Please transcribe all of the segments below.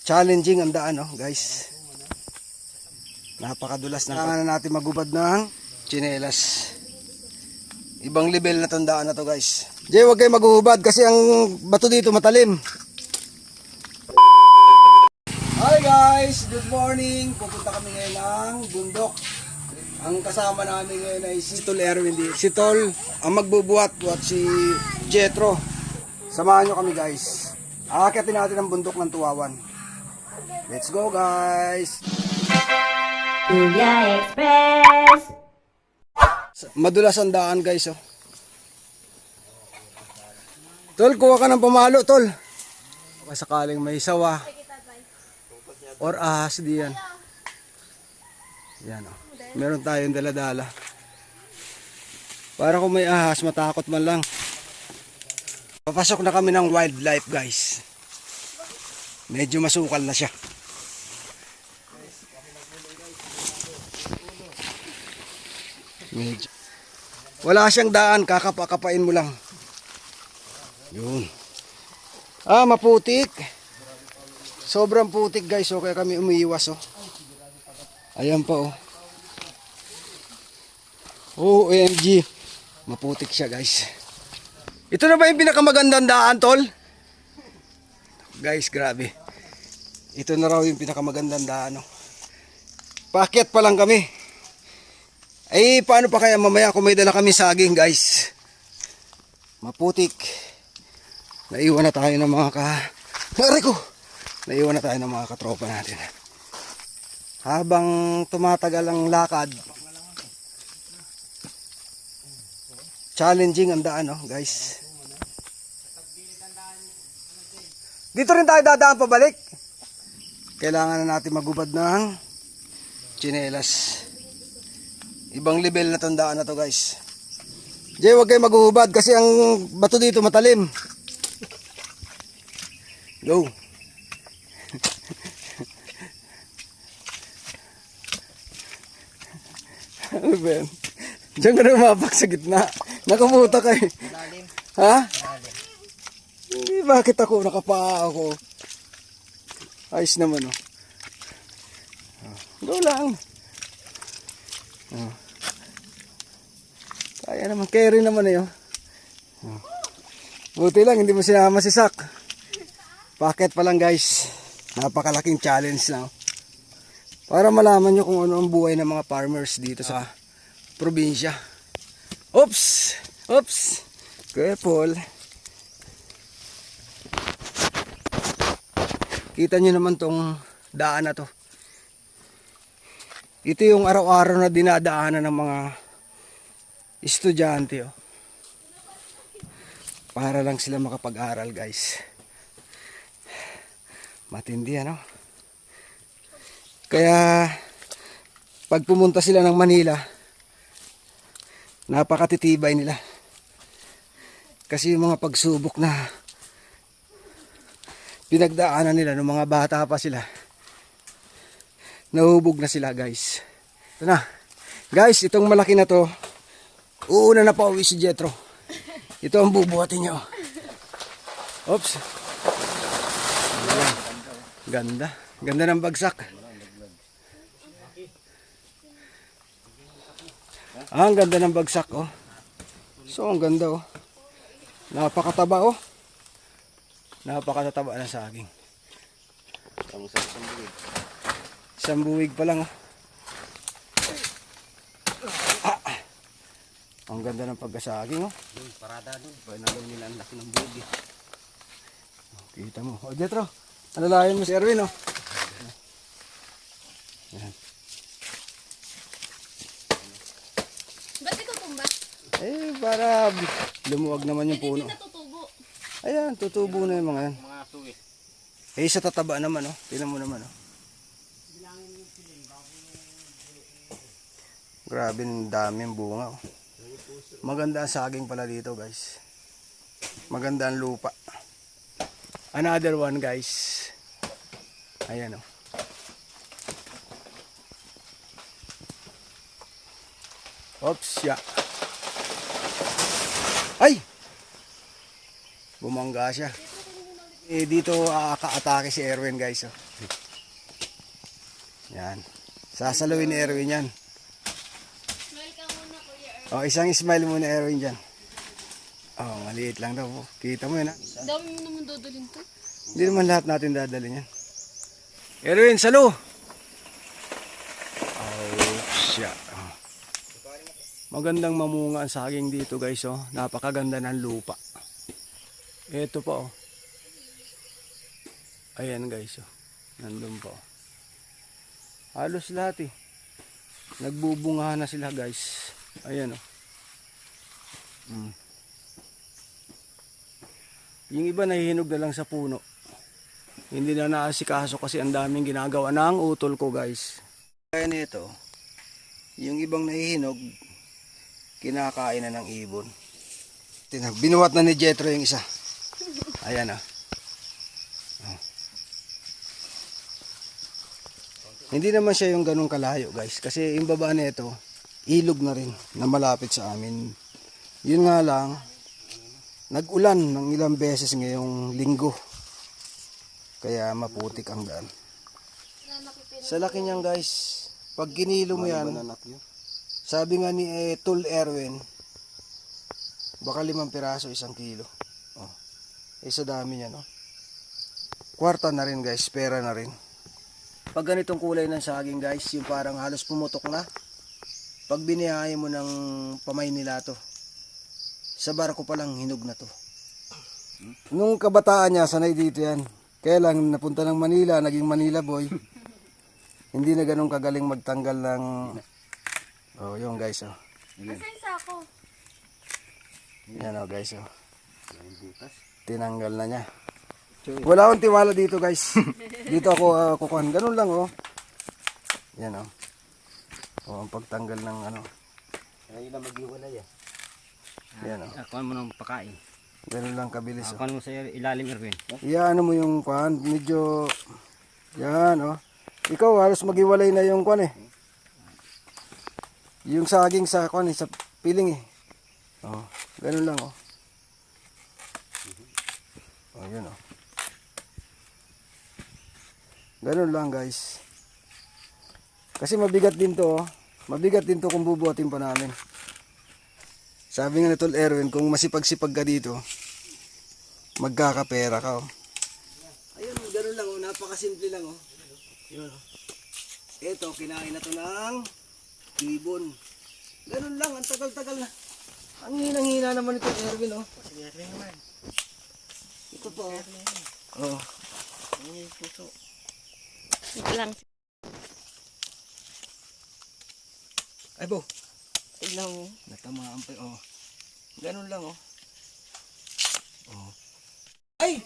Challenging ang daan, no, guys. Napakadulas na. Kailangan na natin magubad ng tsinelas. Ibang level na tong daan na to, guys. Jay, huwag kayo maghuhubad kasi ang bato dito matalim. Hi guys, good morning. Pupunta kami ngayon ng bundok. Ang kasama namin ngayon ay si Tol Erwin. Si Tol ang magbubuhat at si Jetro. Samahan nyo kami, guys. Aakyatin natin ang bundok ng Tuwawan. Let's go, guys. Kuya Express. Madulas ang daan, guys, oh. Tol, kuha ka ng pamalo, Tol. Baka sakaling may sawa or ahas diyan. Yan, oh. Meron tayong dala-dala. Para kung may ahas, matakot man lang. Papasok na kami ng wildlife, guys. Medyo masukal na siya. Medyo. Wala siyang daan, kakapa-kapain mo lang. Yun. Maputik. Sobrang putik, guys, oh, kaya kami umiiwas, oh. Ayan pa, oh. Oh, OMG. Maputik siya, guys. Ito na ba yung pinakamagandang daan, Tol? Guys, grabe. Ito na raw yung pinakamagandang daan, oh. Paakyat pa lang kami. Ay, paano pa kaya mamaya kung may dala kami saging, guys? Maputik. Naiwan na tayo ng mga Naiwan na tayo ng mga katropa natin. Habang tumatagal ang lakad, challenging ang daan, no, guys. Dito rin tayo dadaan pabalik. Kailangan na natin magubad ng tsinelas. Ibang level na tong daan na to, guys. Jay, huwag kayo maghuhubad kasi ang bato dito matalim. Go. Ano ba yan? Diyan ka na umapak sa gitna. Nakamuta ka eh. Ha? Hindi, bakit ako? Nakapaa ako. Ayos naman, oh. Go lang. Kaya naman, carry naman eh, oh. Buti lang, hindi mo sinama si Sak. Packet pa lang, guys. Napakalaking challenge na, oh. Para malaman nyo kung ano ang buhay ng mga farmers dito sa probinsya. Oops! Oops! Careful. Kita nyo naman tong daan na to. Ito yung araw-araw na dinadaanan ng mga estudyante, oh. Para lang sila makapag-aral, guys. Matindi, ano? Kaya pag pumunta sila ng Manila, napakatitibay nila. Kasi yung mga pagsubok na pinagdaanan nila nung mga bata pa sila, nahubog na sila, guys. Ito na. Guys, itong malaki na to, uuna na pa uwi si Jetro. Ito ang bubuhatin niya, oh. Oops. Ganda. Ganda ng bagsak. Ang ganda ng bagsak, oh. So, ang ganda, oh. Napakataba, oh. Napakatataba ng saging. Isang buwig pa lang, oh. Ang ganda ng pagkasaging, oh. Parada doon. Ba't nila ang laki ng buwig, eh. Kita mo. O, Jetro, alalayan mo si Erwin, oh. Yan. Ba't ito tumba? Eh, para lumuwag naman yung puno. Hindi natutubo. Ayan, tutubo na yung mga yan. Eh, sa tataba naman, oh. Tingnan mo naman, oh. Grabe, ang dami yung bunga, oh. Maganda ang saging pala dito, guys. Maganda ang lupa. Another one, guys. Ayan, oh. Oops, yeah. Ay! Bumangga siya. Dito ka-atake si Erwin guys. Oh. Yan. Sasalawin ni Erwin yan. Smile ka muna, Kuya Erwin. Oh, isang smile muna Erwin dyan. Oh, maliit lang daw. Oh. Kita mo yun ha. Dami mo naman dodolin to. Hindi naman lahat natin dadalhin yan. Erwin, salo! Oh, siya. Oh. Magandang mamunga ang saging dito guys. Oh. Napakaganda ng lupa. Ito pa oh. Ayan guys oh. Nandun pa oh. Halos lahat eh. Nagbubunga na sila guys. Ayan oh. Yung iba nahihinog na lang sa puno. Hindi na naasikaso kasi ang daming ginagawa ng utol ko guys. Kaya nito, yung ibang nahihinog, kinakain na ng ibon. Binuhat na ni Jetro yung isa. Ayan ah. Oh. Hindi naman siya yung ganong kalayo guys. Kasi yung baba nito, ilog na rin na malapit sa amin. Yun nga lang, nag-ulan ng ilang beses ngayong linggo. Kaya maputik ang daan. Sa laki niyan guys, pag kinilo mo yan, sabi nga ni Tol Erwin, baka 5 piraso 1 kilo. Oh. Sa dami niya no. Kwarta na rin guys, pera na rin. Pag ganitong kulay ng saging guys, yung parang halos pumutok na. Pag biniyahe mo ng pamay nila to, sa barko pa lang hinog na to. Nung kabataan niya, sanay dito yan. Kaya lang napunta ng Manila, naging Manila boy. Hindi na ganun kagaling magtanggal ng... Oh, yun guys oh. Asan sa ako? Yan oh guys oh. Tinanggal na niya. Wala akong tiwala dito guys. Dito ako kukuhan. Ganun lang oh. Yan oh. Oh, ang pagtanggal ng ano. Ay na maghiwalay ah. Yan oh. Ako mo nang pakain. Ganun lang kabilis oh. Ako mo sa ilalim Erwin. Yan ano mo yung kuhan. Medyo... Yan oh. Ikaw halos maghiwalay na yung kuhan eh. Yung saging sa kuhan eh. Sa piling eh. Oh. Ganun lang oh. Oh yun oh. Ganun lang guys. Kasi mabigat din to oh. Mabigat din to kung bubuhatin pa namin. Sabi nga ni Tol Erwin, kung masipag-sipag ka dito, magkakapera ka oh. Ayun, ganun lang oh. Napakasimple lang oh. Yun oh. Ito, kinain na to ng ibon. Ganun lang, ang tagal-tagal na. Ang hinang-hina naman ito Erwin oh. Erwin naman. Ito po oh. Oh. Ay puso. Ito lang. Ay po. Tignan mo. Natamaan pa oh. Ganun lang oh. Oh. Ay!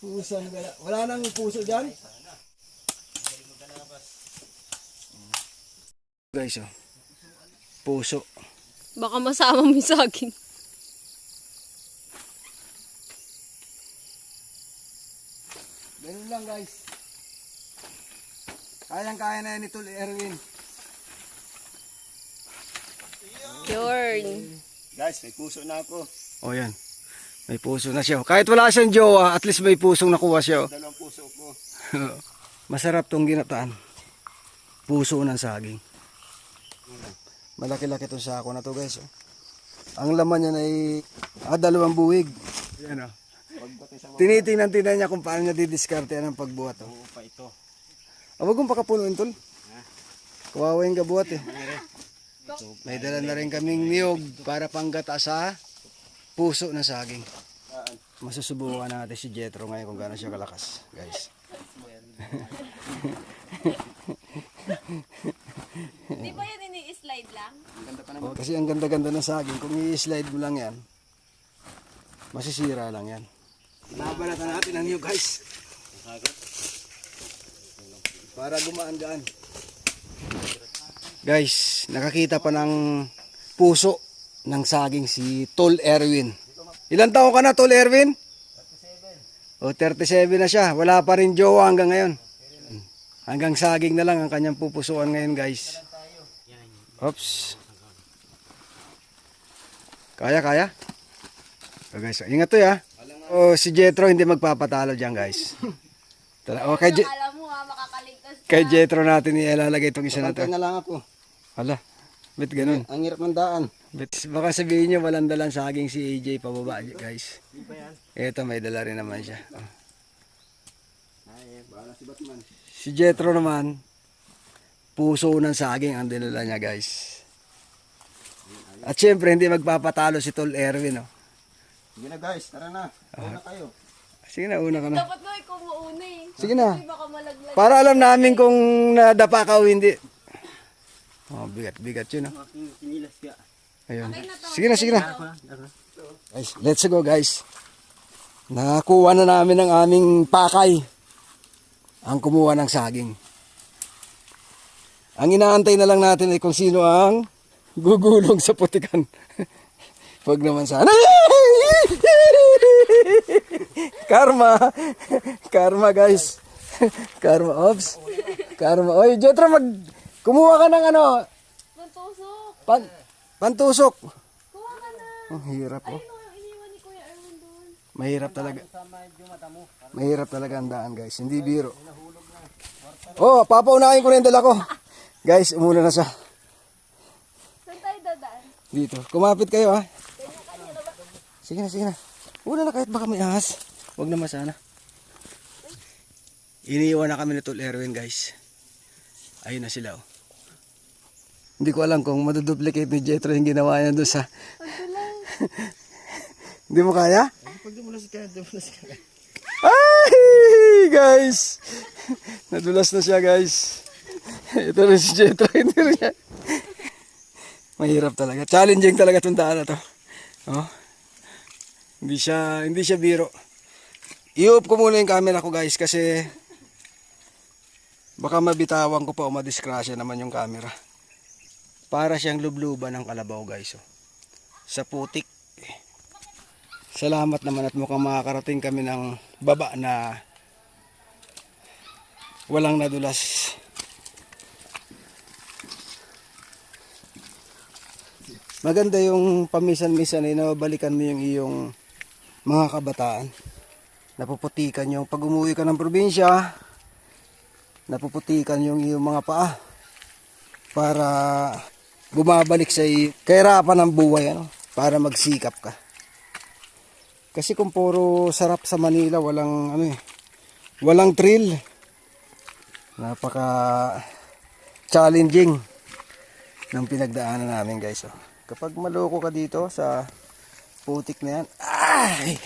Pusang gala. Wala nang puso dyan? Guys oh. Puso. Baka masama mo yung saging. Ganun lang guys. Kayang-kaya na yan ni Tol Erwin. Yorn. Guys, may puso na ako. Oh yan. May puso na siya. Kahit wala siyang jowa, at least may pusong nakuha siya. 2 puso ko. Masarap tong ginataan. Puso ng saging. Malaki-laki tong sako na to guys. Oh. Ang laman niya ay 2 buwig. Yan oh. Tinitingnan niya kung paano niya didiskarte ang pagbuhat. Oh. Oo pa ito. Wag mong pakapunuin tol. Kawawa yung gabuhat eh. May dala na rin kaming niyog para panggata sa puso ng saging. Masusubukan natin si Jetro ngayon kung gaano siya kalakas, guys. Di ba yan ini-slide lang? Oh, kasi ang ganda-ganda ng saging, kung i-slide mo lang yan, masisira lang yan. Nabalatan natin ang niyog, guys. Para gumaan-gaan. Guys, nakakita pa ng puso ng saging si Tol Erwin. Ilan taon ka na Tol Erwin? 37. O 37 na siya. Wala pa rin jowa hanggang ngayon. Hanggang saging na lang ang kanyang pupusuan ngayon guys. Oops. Kaya? O guys, ingat to ya. Oh, si Jetro hindi magpapatalo diyan, guys. Tara, oh, Alam mo ha, makakaligtas ka. kay Jetro natin ilalagay itong isa na to. Pantay na lang ako. Hala, ba't ganun? Ang hirap ng daan. Baka sabihin nyo walang dalang saging si AJ pababa, guys. Ito, may dala rin naman siya. Oh. Bahala si Batman. Si Jetro naman, puso ng saging ang dinala niya, guys. At syempre, hindi magpapatalo si Tol Erwin. Oh. Sige na guys, tara na. Una kayo. Sige na, una ka na. Dapat nga ikaw mauna eh. Sige na. Kasi baka malaglag. Para alam namin kung nadapa ka o hindi. Oh, bigat yun. Oh. Aking sinilas ka. Ayun. Sige na, sige na. Tara. Guys, let's go, guys. Nakakuha na namin ang aming pakay. Ang kumuha ng saging. Ang inaantay na lang natin ay kung sino ang gugulong sa putikan. Wag naman sana. Karma. Karma, guys. Karma, ops. Karma. Oy, Jetro, kumuha ka ng ano, Mantusok. pantusok. Kuha ka na. Ang hirap, oh. Ayun o, yung iniwan ni Kuya Erwin doon. Mahirap talaga. Mahirap talaga ang daan, guys. Hindi biro. Oh, papaunahin ko na yung dala ko. Guys, umuna na siya. Saan tayo dadaan? Dito. Kumapit kayo, ha? Sige na, sige na. Una na kahit baka may ahas. Huwag naman sana. Iniiwan na kami ni Tol Erwin, guys. Ayun na sila, oh. Hindi ko alam kung maduduplicate ni Jetro yung ginawa niya doon sa... Hindi mo kaya? Pag dumulas ka, dumulas ka. Ay, guys. Nadulas na siya, guys. Ito rin si Jetro. Hindi rin yan. Mahirap talaga. Challenging talaga itong daan na to. Oh. Hindi siya biro. I-off ko muna yung camera ko, guys, kasi baka mabitawan ko pa o madiskrasya naman yung camera. Para siyang lubluban ng kalabaw, guys. Oh. Sa putik. Salamat naman at mukhang makakarating kami ng baba na walang nadulas. Maganda yung pamisan-misan ay nabalikan mo yung iyong mga kabataan. Napuputikan yung pag umuwi ka ng probinsya, napuputikan yung iyong mga paa para bumabalik sa kahirapan ng buhay, ano, para magsikap ka. Kasi kung puro sarap sa Manila, walang thrill. Napaka challenging ng pinagdaanan namin, guys. Oh. Kapag maloko ka dito sa putik na yan, ay,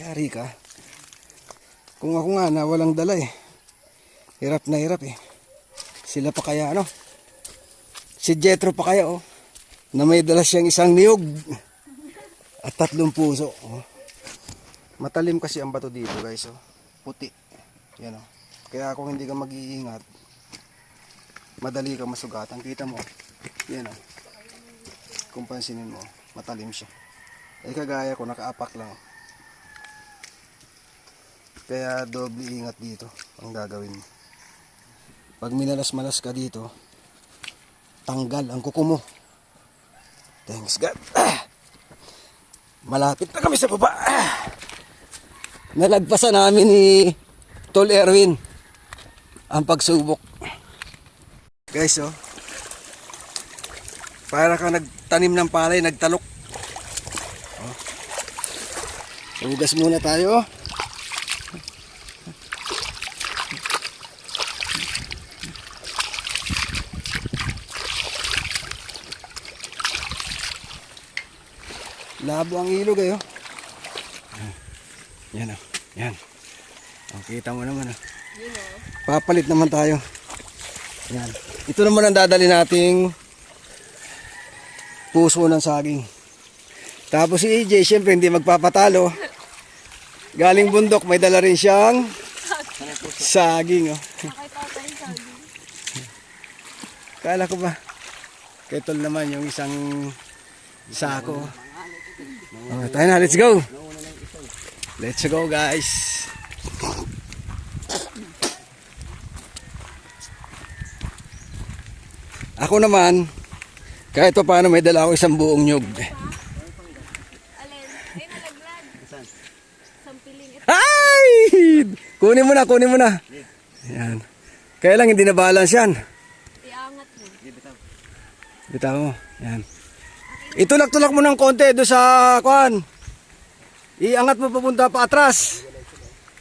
yari ka. Kung ako nga na walang dala eh. Hirap na hirap eh. Sila pa kaya ano? Si Jetro pa kaya oh. Na may dala siyang isang niyog at 3 puso. Oh. Matalim kasi ang bato dito, guys. Oh. Puti. Yan oh. Kaya kung hindi ka mag-iingat, madali ka masugatan. Kita mo. Yan oh. Kung pansinin mo, matalim siya. Eh kagaya ko, nakaapak lang. Kaya doble ingat dito ang gagawin mo. Pag minalas-malas ka dito, tanggal ang kuko mo. Thanks God. Malapit na kami sa baba. Nalagpasan namin ni Tol Erwin ang pagsubok. Guys, oh. Para ka nagtanim ng palay, nagtalok. Oh. Hugas muna tayo. Labo ang ilog eh, oh. Yan oh. Yan. Oh, kita mo naman oh. Papalit naman tayo. Yan. Ito naman ang dadali nating puso ng saging. Tapos si AJ, syempre hindi magpapatalo. Galing bundok, may dala rin siyang saging. Oh. Nakita ko tayo saging. Kala ko ba? Kay Tol naman yung isang sako. Okay, tayo na, let's go. Let's go, guys. Ako naman, kahit pa paano may dala ako isang buong nyug. Alin? Ay, nalaglag. Kunin mo na, kunin mo na. Yan. Kaya lang hindi na balance yan. Iangat mo. Bitaw mo. Yan. Itulak-tulak mo ng konti doon sa kuan. Iangat mo papunta pa atras.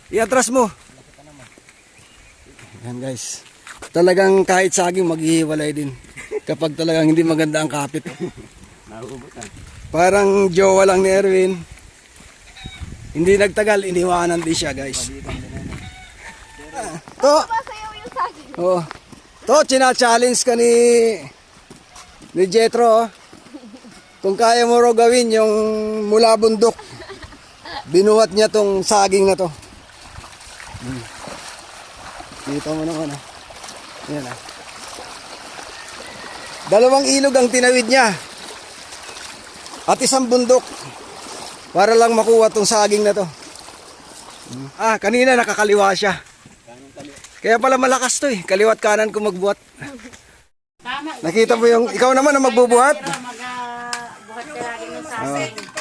Iatras mo. Yan guys. Talagang kahit saging maghihiwalay din. Kapag talagang hindi maganda ang kapit. Nahuhubutan. Parang jowa lang ni Erwin. Hindi nagtagal, iniwanan din siya guys. To, Pasayaw yung saging. oh. To, china-challenge ka ni Jetro. Oh. Kung kaya mo raw gawin yung mula bundok. Binuhat niya tong saging na to. Kita mo naman ah. Yan ah. Dalawang ilog ang tinawid niya. At isang bundok. Para lang makuha tong saging na to. Ah, kanina nakakaliwa siya. Kaya pala malakas to eh. Kaliwat kanan ko magbuhat. Tama. Nakita mo yung, ikaw naman ang magbubuhat? Pero mag-buhat ka lagi ng saging.